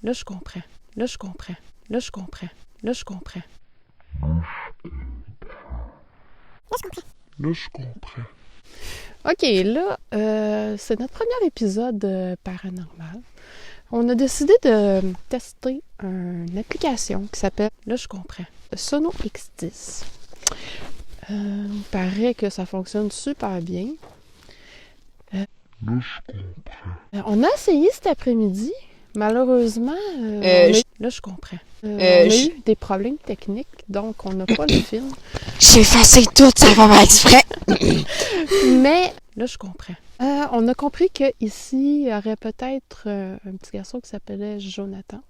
Là, je comprends. Là, je comprends. Là, je comprends. Là, je comprends. Là, je comprends. OK, là, c'est notre premier épisode paranormal. On a décidé de tester une application qui s'appelle, là je comprends, Sono X10. Il paraît que ça fonctionne super bien. Là, je comprends. On a essayé cet après-midi. Malheureusement, là je comprends. On a eu des problèmes techniques, donc on n'a pas le film. J'ai effacé tout, ça va pas exprès. Mais là, je comprends. On a compris qu'ici, il y aurait peut-être un petit garçon qui s'appelait Jonathan.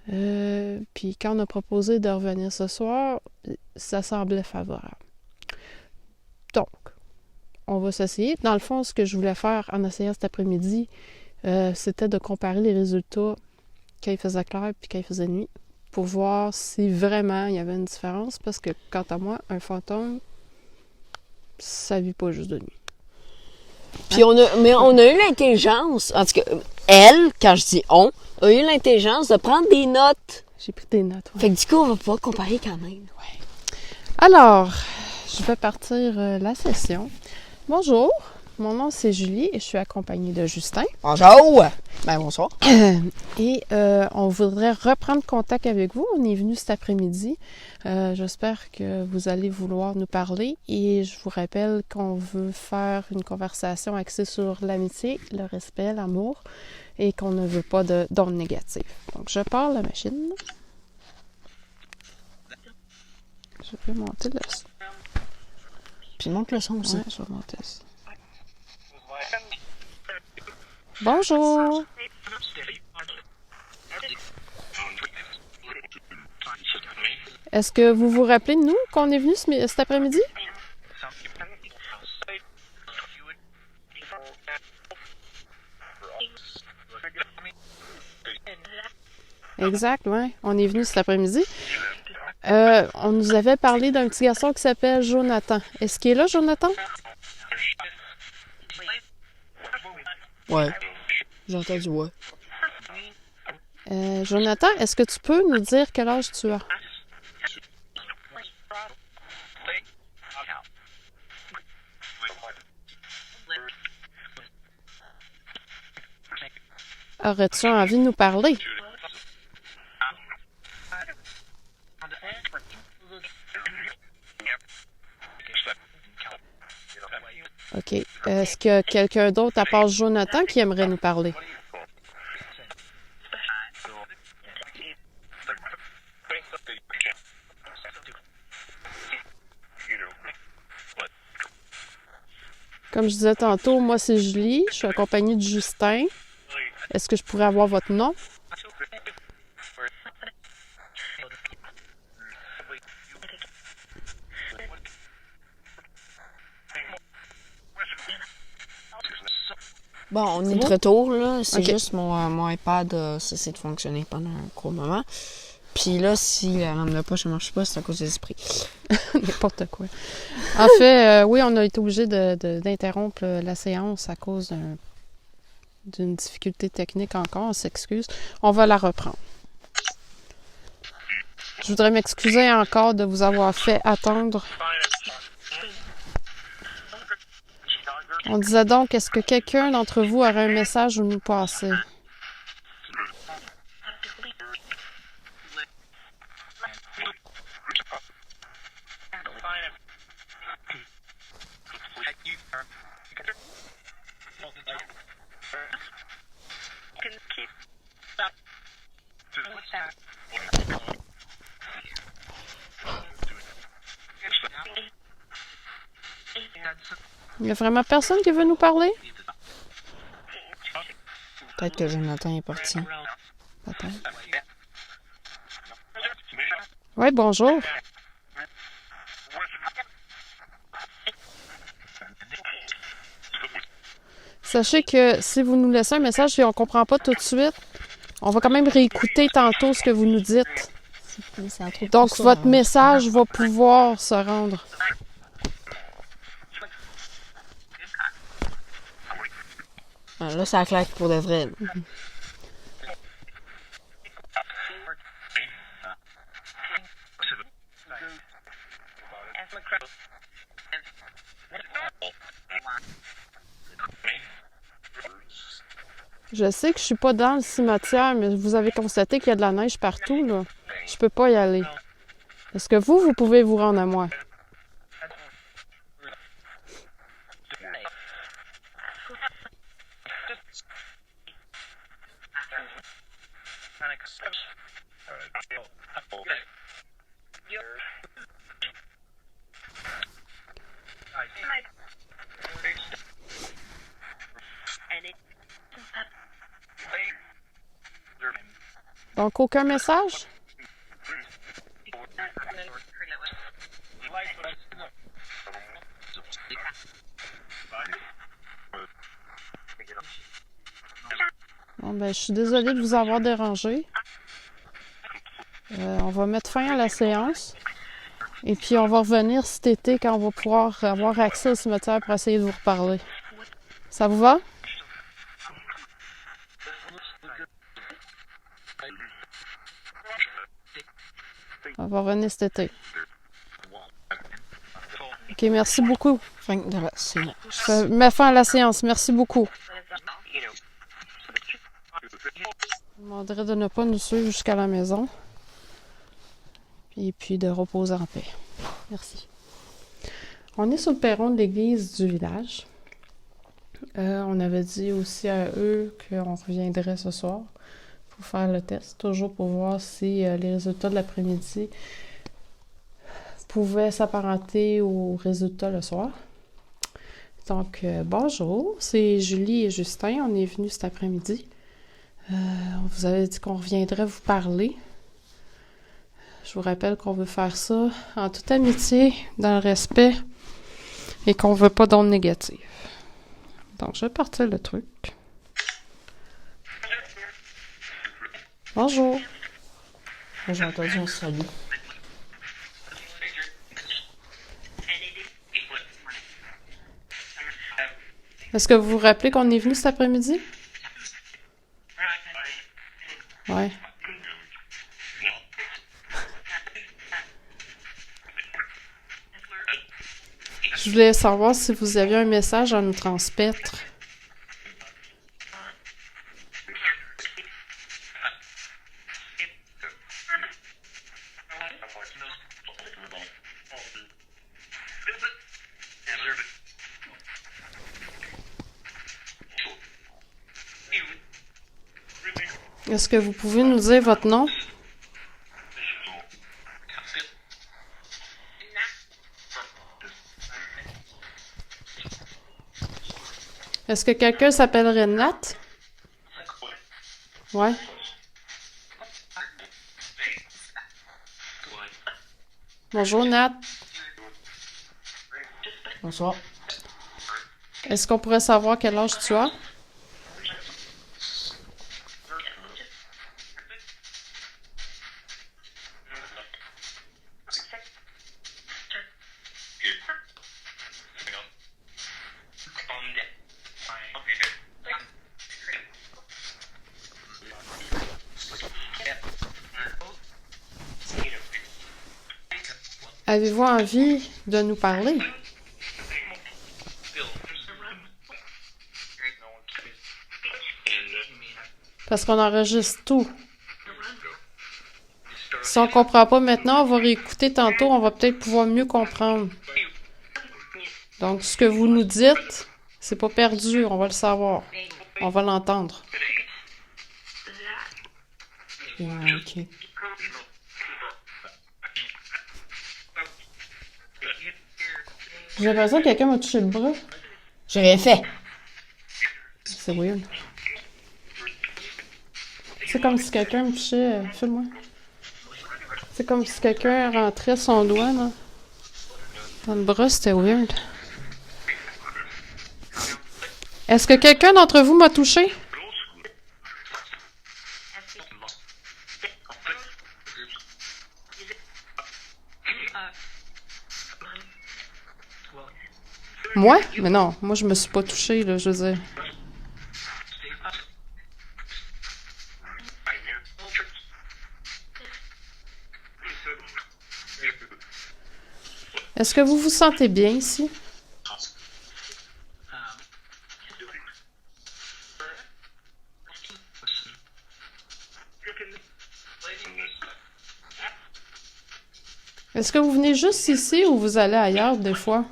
Puis quand on a proposé de revenir ce soir, ça semblait favorable. Donc, on va s'essayer. Dans le fond, ce que je voulais faire en essayant cet après-midi, c'était de comparer les résultats quand il faisait clair puis quand il faisait nuit, pour voir si vraiment il y avait une différence, parce que, quant à moi, un fantôme, ça vit pas juste de nuit. Puis on a eu l'intelligence, en tout cas, elle, quand je dis on, a eu l'intelligence de prendre des notes. J'ai pris des notes. Ouais. Fait que du coup, on va pouvoir comparer quand même. Ouais. Alors, je vais partir la session. Bonjour, mon nom c'est Julie et je suis accompagnée de Justin. Bonjour! Ben bonsoir. Et on voudrait reprendre contact avec vous. On est venu cet après-midi. J'espère que vous allez vouloir nous parler. Et je vous rappelle qu'on veut faire une conversation axée sur l'amitié, le respect, l'amour, et qu'on ne veut pas d'ondes négatives. Donc, je pars la machine. Je vais monter le son. Puis monte le son aussi. Ouais, je vais monter ça. Bonjour! Est-ce que vous vous rappelez de nous qu'on est venu cet après-midi? Exact, oui. On est venu cet après-midi. On nous avait parlé d'un petit garçon qui s'appelle Jonathan. Est-ce qu'il est là, Jonathan? Ouais. J'ai entendu ouais. Jonathan, est-ce que tu peux nous dire quel âge tu as? Aurais-tu envie de nous parler? OK. Est-ce qu'il y a quelqu'un d'autre à part Jonathan qui aimerait nous parler? Comme je disais tantôt, moi c'est Julie, je suis accompagnée de Justin. Est-ce que je pourrais avoir votre nom? Bon, on est de retour, là. C'est juste mon iPad a cessé de fonctionner pendant un court moment. Puis là, si la lampe de poche ne marche pas, c'est à cause des esprits. N'importe quoi. En fait, oui, on a été obligé d'interrompre la séance à cause d'une difficulté technique encore. On s'excuse. On va la reprendre. Je voudrais m'excuser encore de vous avoir fait attendre. On disait donc, est-ce que quelqu'un d'entre vous aurait un message à nous passer? Il n'y a vraiment personne qui veut nous parler? Peut-être que Jonathan est parti. Peut-être. Oui, bonjour. Sachez que si vous nous laissez un message et on ne comprend pas tout de suite, on va quand même réécouter tantôt ce que vous nous dites. Donc, votre message va pouvoir se rendre. Là, ça claque pour de vrai. Je sais que je suis pas dans le cimetière, mais vous avez constaté qu'il y a de la neige partout, là. Je peux pas y aller. Est-ce que vous pouvez vous rendre à moi? Donc, aucun message? Bon, ben, je suis désolée de vous avoir dérangé. On va mettre fin à la séance. Et puis, on va revenir cet été quand on va pouvoir avoir accès au cimetière pour essayer de vous reparler. Ça vous va? On va revenir cet été. OK, merci beaucoup. Fin de la séance. Je mets fin à la séance. Merci beaucoup. Je demanderai de ne pas nous suivre jusqu'à la maison. Et puis de reposer en paix. Merci. On est sur le perron de l'église du village. On avait dit aussi à eux qu'on reviendrait ce soir pour faire le test, toujours pour voir si les résultats de l'après-midi pouvaient s'apparenter aux résultats le soir. Donc, bonjour, c'est Julie et Justin. On est venus cet après-midi. On vous avait dit qu'on reviendrait vous parler. Je vous rappelle qu'on veut faire ça en toute amitié, dans le respect, et qu'on ne veut pas d'ondes négatives. Donc, je vais partir le truc. Bonjour. J'ai entendu un salut. Est-ce que vous vous rappelez qu'on est venu cet après-midi? Ouais. Je voulais savoir si vous aviez un message à nous transmettre. Est-ce que vous pouvez nous dire votre nom? Est-ce que quelqu'un s'appellerait Nat? Ouais. Bonjour Nat. Bonsoir. Est-ce qu'on pourrait savoir quel âge tu as? Avez-vous envie de nous parler? Parce qu'on enregistre tout. Si on ne comprend pas maintenant, on va réécouter tantôt, on va peut-être pouvoir mieux comprendre. Donc, ce que vous nous dites, c'est pas perdu, on va le savoir. On va l'entendre. Ouais, ok. J'ai l'impression que quelqu'un m'a touché le bras. J'ai rien fait. C'est weird. C'est comme si quelqu'un me touchait... File-moi. C'est comme si quelqu'un rentrait son doigt, là. Dans le bras, c'était weird. Est-ce que quelqu'un d'entre vous m'a touché? Moi? Mais non, moi je me suis pas touchée, là, je veux dire. Est-ce que vous vous sentez bien ici? Est-ce que vous venez juste ici ou vous allez ailleurs des fois?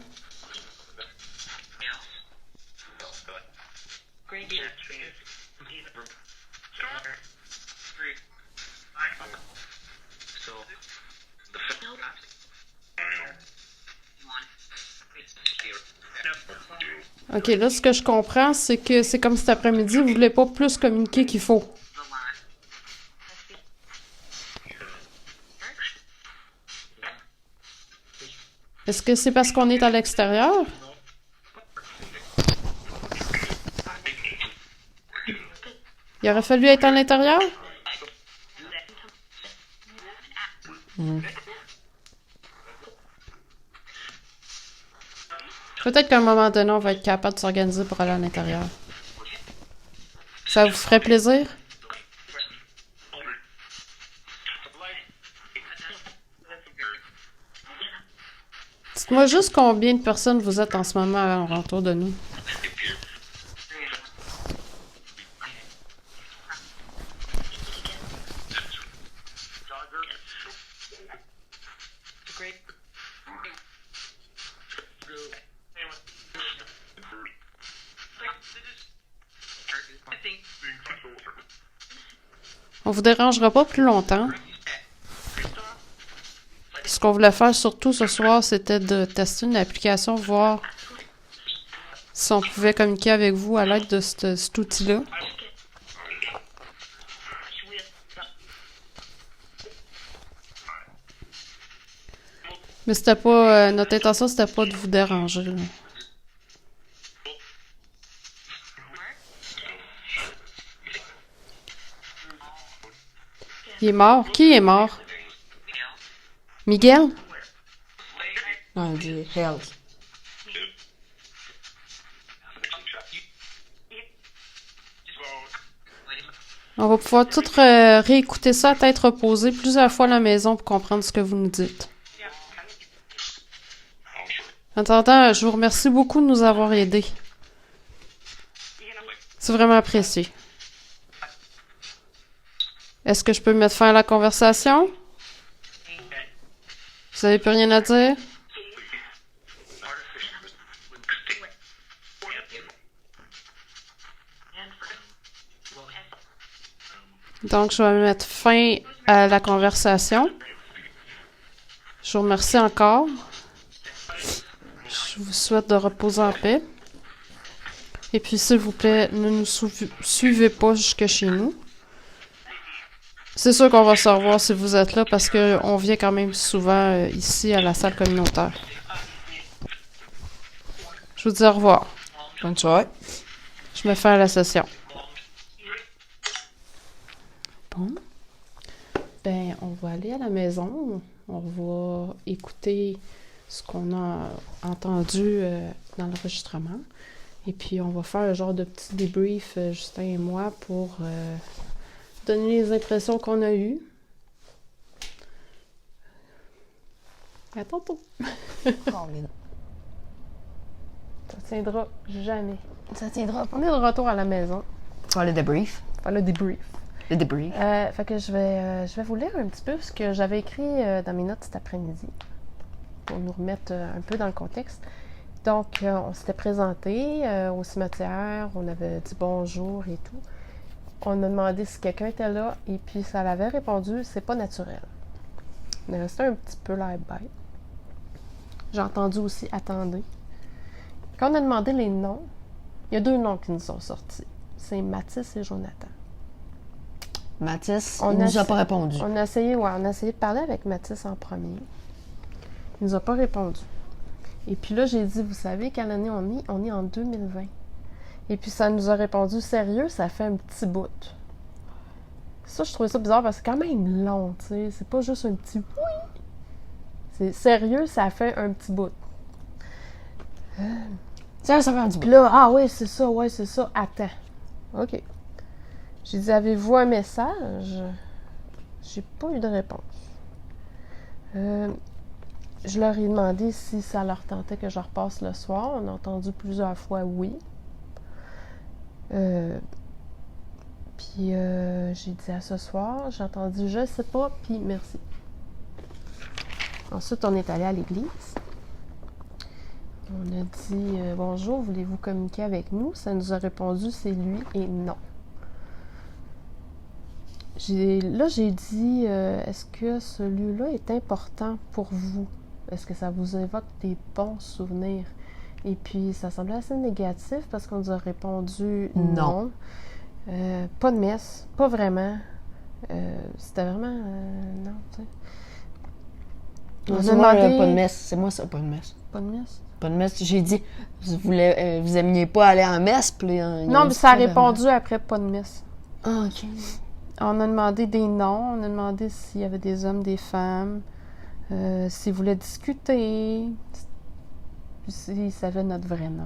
Ok, là, ce que je comprends, c'est que c'est comme cet après-midi, vous voulez pas plus communiquer qu'il faut. Est-ce que c'est parce qu'on est à l'extérieur? Il aurait fallu être à l'intérieur? Peut-être qu'à un moment donné, on va être capable de s'organiser pour aller à l'intérieur. Ça vous ferait plaisir? Dites-moi juste combien de personnes vous êtes en ce moment autour de nous. On vous dérangera pas plus longtemps. Ce qu'on voulait faire surtout ce soir, c'était de tester une application, voir si on pouvait communiquer avec vous à l'aide de cet outil-là. Mais c'était pas... notre intention, c'était pas de vous déranger, là. Il est mort? Qui est mort? Miguel? Non, il dit health. On va pouvoir tout réécouter ça à tête reposée plusieurs fois à la maison pour comprendre ce que vous nous dites. En attendant, je vous remercie beaucoup de nous avoir aidés. C'est vraiment apprécié. Est-ce que je peux mettre fin à la conversation? Vous avez plus rien à dire? Donc, je vais mettre fin à la conversation. Je vous remercie encore. Je vous souhaite de reposer en paix. Et puis, s'il vous plaît, ne nous suivez pas jusque chez nous. C'est sûr qu'on va se revoir si vous êtes là parce qu'on vient quand même souvent ici à la salle communautaire. Je vous dis au revoir. Bonne soirée. Je mets fin à la session. Bon. Ben, on va aller à la maison. On va écouter ce qu'on a entendu dans l'enregistrement. Et puis, on va faire un genre de petit débrief, Justin et moi, pour donner les impressions qu'on a eues. À tantôt. Ça tiendra jamais. Ça tiendra pas. On est de retour à la maison. Faire le débrief. Faire le débrief. Le débrief. Fait que je vais vous lire un petit peu ce que j'avais écrit dans mes notes cet après-midi pour nous remettre un peu dans le contexte. Donc, on s'était présenté au cimetière, on avait dit bonjour et tout. On a demandé si quelqu'un était là et puis ça avait répondu « c'est pas naturel ». On est resté un petit peu l'air bête. J'ai entendu aussi « attendez ». Quand on a demandé les noms, il y a 2 noms qui nous sont sortis. C'est Mathis et Jonathan. Mathis, il nous a pas répondu. On a essayé de parler avec Mathis en premier. Il nous a pas répondu. Et puis là, j'ai dit, vous savez quelle année on est? On est en 2020. Et puis ça nous a répondu, sérieux, ça fait un petit bout. Ça, je trouvais ça bizarre parce que c'est quand même long, tu sais. C'est pas juste un petit oui. C'est sérieux, ça fait un petit bout. Ça fait un petit bout. Puis là, ah ouais, c'est ça, attends. OK. J'ai dit, avez-vous un message? J'ai pas eu de réponse. Je leur ai demandé si ça leur tentait que je repasse le soir. On a entendu plusieurs fois oui. Puis j'ai dit à ce soir, j'ai entendu je sais pas, puis merci. Ensuite, on est allé à l'église. On a dit bonjour, voulez-vous communiquer avec nous? Ça nous a répondu c'est lui et non. J'ai dit est-ce que ce lieu-là est important pour vous? Est-ce que ça vous évoque des bons souvenirs? Et puis, ça semblait assez négatif parce qu'on nous a répondu non. Pas de messe, pas vraiment. C'était vraiment non, tu sais. On a demandé... pas de messe. C'est moi ça, pas de messe. Pas de messe? Pas de messe. J'ai dit, vous aimiez pas aller en messe? Puis, non, mais ça a répondu après pas de messe. Ah, OK. On a demandé des noms, on a demandé s'il y avait des hommes, des femmes, s'ils voulaient discuter, s'ils savaient notre vrai nom.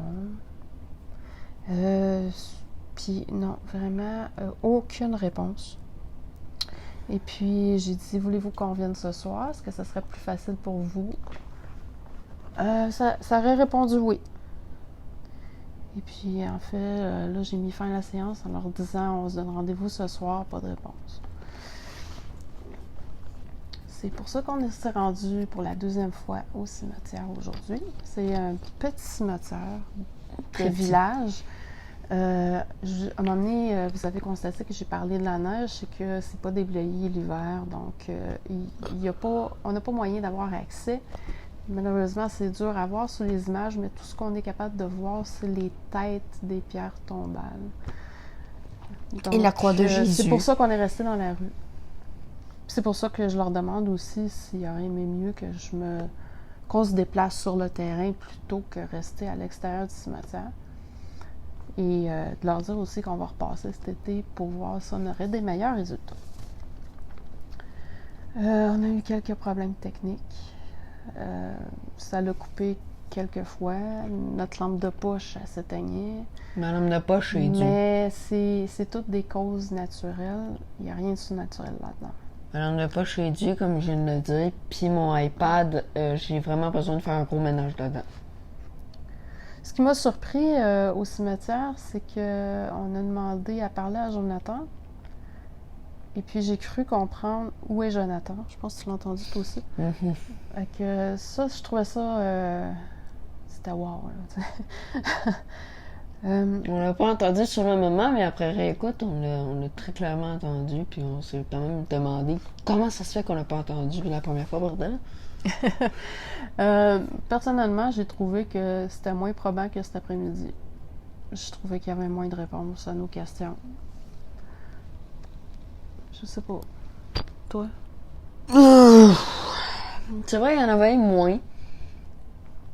Puis non, vraiment, aucune réponse. Et puis, j'ai dit, voulez-vous qu'on vienne ce soir? Est-ce que ça serait plus facile pour vous? Ça aurait répondu oui. Et puis, en fait, là, j'ai mis fin à la séance en leur disant, on se donne rendez-vous ce soir, pas de réponse. C'est pour ça qu'on s'est rendu pour la deuxième fois au cimetière aujourd'hui. C'est un petit cimetière de village. À un moment donné, vous avez constaté que j'ai parlé de la neige, c'est que c'est pas déblayé l'hiver, donc on n'a pas moyen d'avoir accès. Malheureusement, c'est dur à voir sur les images, mais tout ce qu'on est capable de voir, c'est les têtes des pierres tombales. Donc, et la croix de Jésus. C'est pour ça qu'on est resté dans la rue. C'est pour ça que je leur demande aussi s'il y aurait aimé mieux qu'on se déplace sur le terrain plutôt que rester à l'extérieur du cimetière. Et de leur dire aussi qu'on va repasser cet été pour voir si on aurait des meilleurs résultats. On a eu quelques problèmes techniques. Ça l'a coupé quelques fois. Notre lampe de poche, elle s'éteignait. Ma lampe de poche est due. Mais c'est toutes des causes naturelles. Il n'y a rien de surnaturel là-dedans. Ma lampe de poche est due, comme je viens de le dire. Puis mon iPad, j'ai vraiment besoin de faire un gros ménage dedans. Ce qui m'a surpris au cimetière, c'est qu'on a demandé à parler à Jonathan. Et puis, j'ai cru comprendre où est Jonathan. Je pense que tu l'as entendu toi aussi. Mm-hmm. Fait que ça, je trouvais ça... c'était wow. On l'a pas entendu sur le moment, mais après réécoute, on l'a très clairement entendu. Puis on s'est quand même demandé comment ça se fait qu'on l'a pas entendu la première fois, bordel. Personnellement, j'ai trouvé que c'était moins probant que cet après-midi. Je trouvais qu'il y avait moins de réponses à nos questions. Je sais pas. Toi? C'est vrai, il y en avait moins.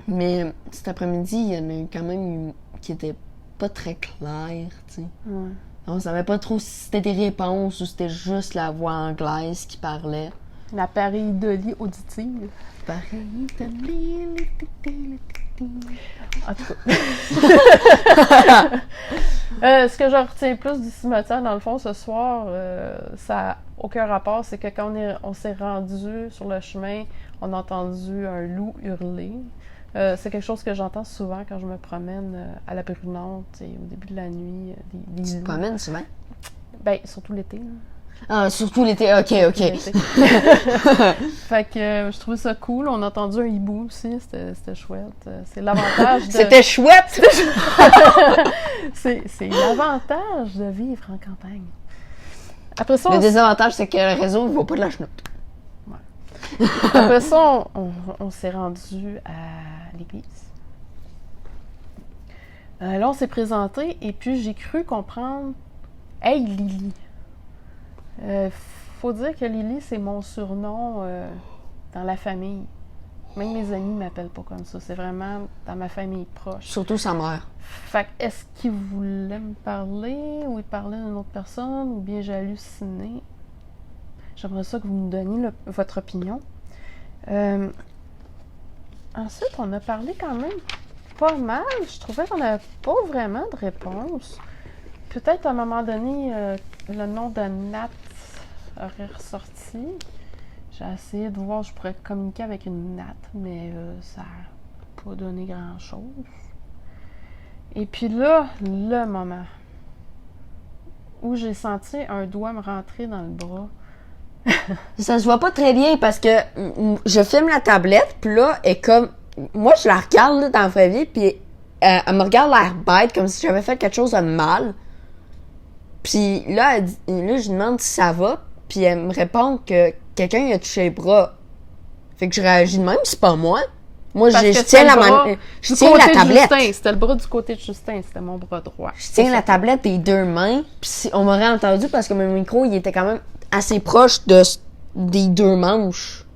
Mais cet après-midi, il y en a quand même qui étaient pas très clairs, tu sais. Ouais. On savait pas trop si c'était des réponses ou c'était juste la voix anglaise qui parlait. La pareidolie auditive. Pareidolie. En tout cas. Ce que je retiens plus du cimetière, dans le fond, ce soir, ça n'a aucun rapport. C'est que quand on s'est rendu sur le chemin, on a entendu un loup hurler. C'est quelque chose que j'entends souvent quand je me promène à la Brunante et au début de la nuit. Tu te promènes souvent? Ben, surtout l'été. Là. Ah, surtout l'été, ok. Fait que je trouvais ça cool. On a entendu un hibou aussi, c'était chouette. C'est l'avantage de... C'était chouette! c'est l'avantage de vivre en campagne. Après ça, le désavantage, c'est que le réseau ne vaut pas de la chenoute. Ouais. Après ça, on s'est rendu à l'église. Là, on s'est présenté et puis j'ai cru comprendre « Hey, Lily ». Faut dire que Lily, c'est mon surnom dans la famille. Même mes amis ne m'appellent pas comme ça. C'est vraiment dans ma famille proche. Surtout sa mère. Fait que, est-ce qu'il voulait me parler ou il parlait d'une autre personne ou bien j'ai halluciné? J'aimerais ça que vous me donniez votre opinion. Ensuite, on a parlé quand même pas mal. Je trouvais qu'on n'avait pas vraiment de réponse. Peut-être à un moment donné, le nom de Nat aurait ressorti. J'ai essayé de voir si je pourrais communiquer avec une Nat, mais ça n'a pas donné grand-chose. Et puis là, le moment où j'ai senti un doigt me rentrer dans le bras, Ça se voit pas très bien parce que je filme la tablette, puis là, elle est comme... Moi, je la regarde là, dans la vraie vie, puis elle me regarde l'air bête, comme si j'avais fait quelque chose de mal. Puis là, là, je lui demande si ça va, puis elle me répond que quelqu'un lui a touché les bras. Fait que je réagis de même, c'est pas moi. Moi, je tiens la tablette. C'était le bras du côté de Justin, c'était mon bras droit. Je tiens la tablette des deux mains, puis on m'aurait entendu parce que mon micro, il était quand même assez proche des deux manches.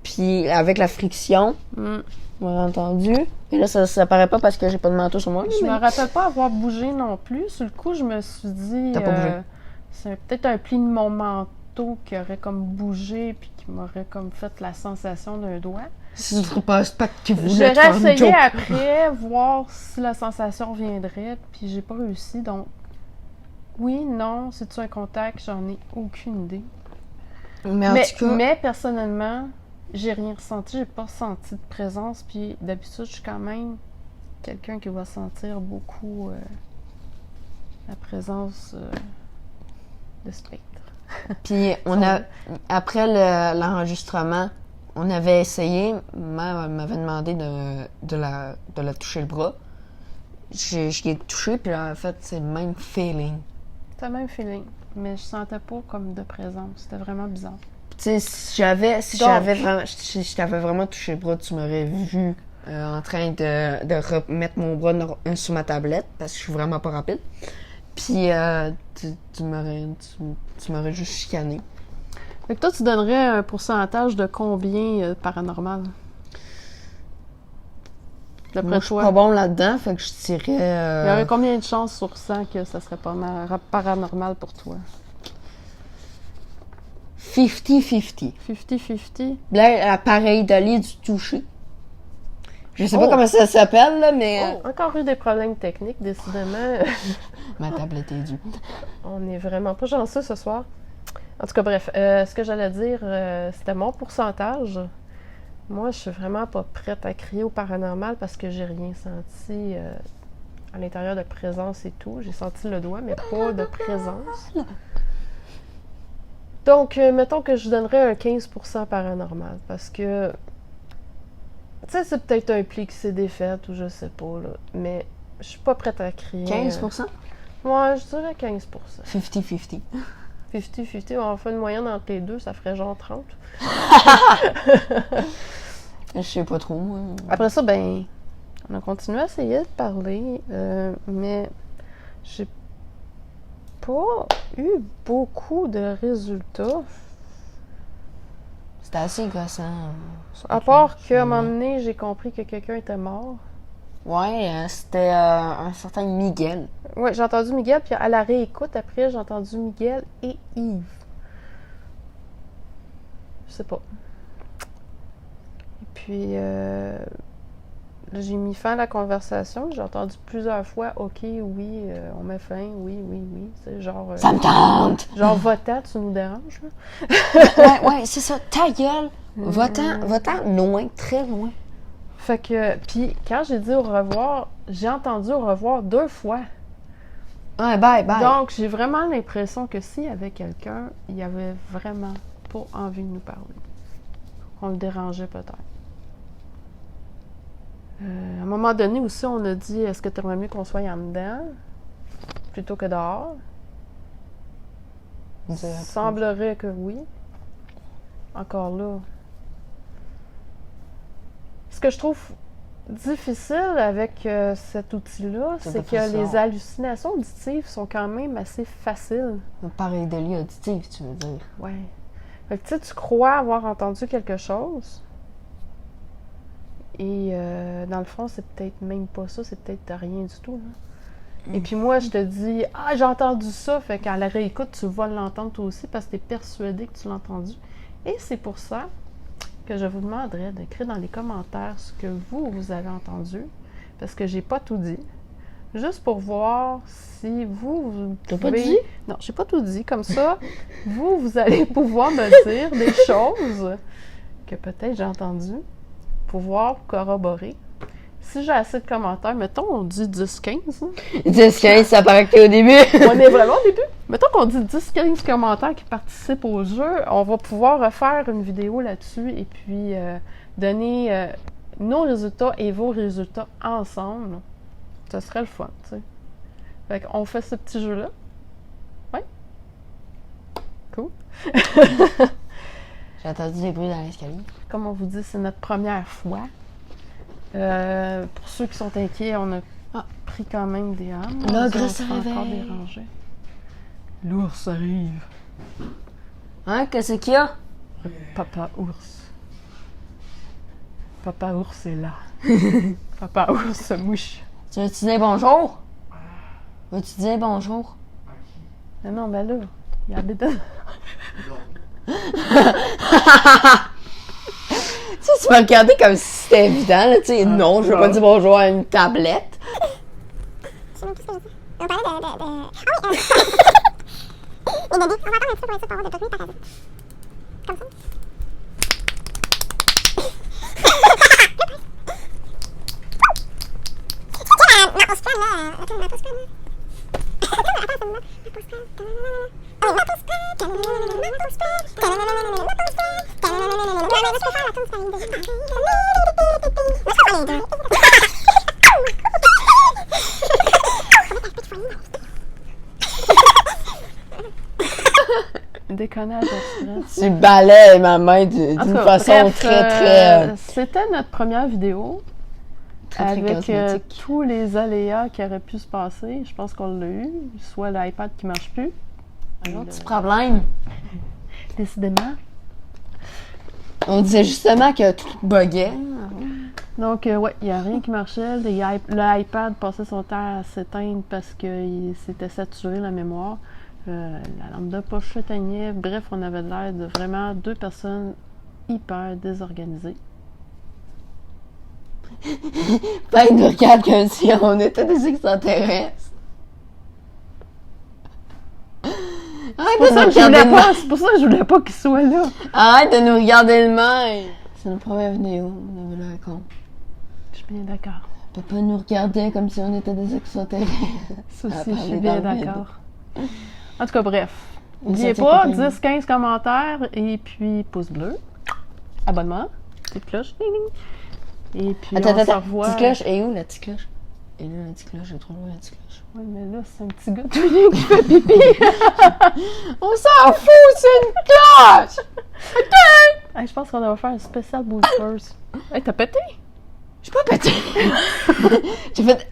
Puis avec la friction, on m'aurait entendu. Et là, ça paraît pas parce que j'ai pas de manteau sur moi. Je me rappelle pas avoir bougé non plus. Sur le coup, je me suis dit... T'as pas bougé? C'est peut-être un pli de mon manteau qui aurait comme bougé puis qui m'aurait comme fait la sensation d'un doigt. Si tu pas que vous J'ai réessayé après, voir si la sensation reviendrait, puis j'ai pas réussi. Donc, oui, non, c'est-tu un contact? J'en ai aucune idée. Mais personnellement, j'ai rien ressenti, j'ai pas ressenti de présence, puis d'habitude, je suis quand même quelqu'un qui va sentir beaucoup la présence de spectres. Puis après l'enregistrement, on avait essayé, ma m'avait demandé de la toucher le bras. Je l'ai touché, puis en fait, c'est le même feeling. C'est le même feeling, mais je sentais pas comme de présence. C'était vraiment bizarre. Tu sais, si je t'avais vraiment touché le bras, tu m'aurais vu en train de remettre mon bras sur ma tablette, parce que je suis vraiment pas rapide. Puis tu m'aurais juste chicané. Fait que toi, tu donnerais un pourcentage de combien paranormal? Moi, je suis pas bon là-dedans, fait que je dirais... Il y aurait combien de chances sur 100 que ça serait paranormal pour toi? 50-50. 50-50? L'appareil d'Ali du toucher. Je sais pas comment ça s'appelle, là, mais... Encore eu des problèmes techniques, décidément. Ma tablette est due. On est vraiment pas chanceux ce soir. En tout cas, bref, ce que j'allais dire, c'était mon pourcentage. Moi, je suis vraiment pas prête à crier au paranormal parce que j'ai rien senti à l'intérieur de présence et tout. J'ai senti le doigt, mais pas de présence. Donc, mettons que je donnerais un 15% paranormal parce que, tu sais, c'est peut-être un pli qui s'est défait ou je sais pas, là, mais je suis pas prête à crier. 15%? Ouais, je dirais 15%. 50-50. 50-50, on fait une moyenne entre les deux, ça ferait genre 30. Je sais pas trop, moi. Après ça, ben, on a continué à essayer de parler, mais j'ai pas eu beaucoup de résultats. C'était assez gossant. À part qu'à un moment donné, j'ai compris que quelqu'un était mort. Ouais, c'était un certain Miguel. Ouais, j'ai entendu Miguel, puis à la réécoute, après, j'ai entendu Miguel et Yves. Je sais pas. Et puis, là, j'ai mis fin à la conversation. J'ai entendu plusieurs fois « Ok, oui, on met fin, oui, oui, oui. » C'est genre... ça me tente! Genre, va-t'en, tu nous déranges, là. ouais, c'est ça. Ta gueule! Va-t'en loin, très loin. Fait que, puis quand j'ai dit au revoir, j'ai entendu au revoir 2 fois. Ouais, bye, bye. Donc, j'ai vraiment l'impression que s'il y avait quelqu'un, il avait vraiment pas envie de nous parler. On le dérangeait peut-être. À un moment donné aussi, on a dit, est-ce que tu aimerais mieux qu'on soit en dedans plutôt que dehors? Il semblerait que oui. Encore là. Ce que je trouve difficile avec cet outil-là, c'est que les hallucinations auditives sont quand même assez faciles. Pareil de l'œil auditif, tu veux dire. Ouais. Fait que tu crois avoir entendu quelque chose, et dans le fond, c'est peut-être même pas ça, c'est peut-être rien du tout. Hein. Et puis moi, je te dis, j'ai entendu ça, fait qu'à la réécoute, tu vas l'entendre toi aussi parce que tu es persuadé que tu l'as entendu. Et c'est pour ça que je vous demanderais d'écrire dans les commentaires ce que vous avez entendu, parce que j'ai pas tout dit. Juste pour voir si vous T'as pas dit? Non, j'ai pas tout dit. Comme ça, vous allez pouvoir me dire des choses que peut-être j'ai entendues, pouvoir corroborer si j'ai assez de commentaires, mettons, on dit 10-15. Hein? 10-15, ça paraît que t'es au début. On est vraiment au début. Mettons qu'on dit 10-15 commentaires qui participent au jeu, on va pouvoir refaire une vidéo là-dessus et puis donner nos résultats et vos résultats ensemble. Ce serait le fun, tu sais. Fait qu'on fait ce petit jeu-là. Ouais. Cool. J'ai entendu des bruits dans l'escalier. Comme on vous dit, c'est notre première fois. Pour ceux qui sont inquiets, on a pris quand même des âmes. L'ogre se encore réveille. dérangé. L'ours arrive. Hein, qu'est-ce qu'il y a? Papa ours. Papa ours est là. Papa ours se mouche. Tu veux-tu dire bonjour? Veux-tu dire bonjour? Mais non, ben là, il habite dans... Tu m'as regardé comme si c'était évident, là, tu sais. Non, je veux pas dire bonjour à une tablette. On parlait Ah oui, les bébés, on va attendre un petit peu pour être sûr d'avoir de bruit parasite. Comme ça. Ma pause plan, là. Attends, ma pause plan, là. Attends, ma pause plan. Ah oui, ma pause plan. Ma pause plan. Je peux faire la pause par les deux. Je peux faire les deux. Déconnage express. Tu balayes ma main En d'une tout cas, façon bref, très... c'était notre première vidéo très avec cosmétique. tous les aléas qui auraient pu se passer. Je pense qu'on l'a eu. Soit l'iPad qui marche plus. Un autre petit problème. Décidément. On disait justement que tout buguait. Donc, ouais, il n'y a rien qui marchait. L'iPad passait son temps à s'éteindre parce qu'il s'était saturé la mémoire. La lampe de poche s'éteignait. Bref, on avait l'air de vraiment deux personnes hyper désorganisées. Ben, il nous regarde comme si on était des extraterrestres. Arrête de nous regarder de même. C'est pour ça que je voulais pas qu'il soit là. Arrête de nous regarder de même. C'est notre première vidéo, on avait l'air con. Je suis bien d'accord. On peut pas nous regarder comme si on était des extraterrestres. Ça À aussi, je parler suis bien dans le vide. d'accord. En tout cas, bref. On N'oubliez s'en pas, tient compagnie. 10-15 commentaires et puis pouce bleu. Abonnement. Petite cloche. Ding, ding. Et puis on se Attends. revoit. Petite cloche, et où la petite cloche? Et là, la petite cloche, j'ai trop loin la petite cloche. Oui, mais là, c'est un petit gars tout nu qui fait pipi. On s'en fout, c'est une cloche! Hey, je pense qu'on va faire un spécial boosters. Hey, t'as pété? J'ai pas pété! J'ai fait...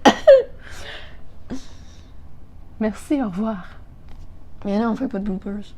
Merci, au revoir. Mais non, on fait pas de bloopers.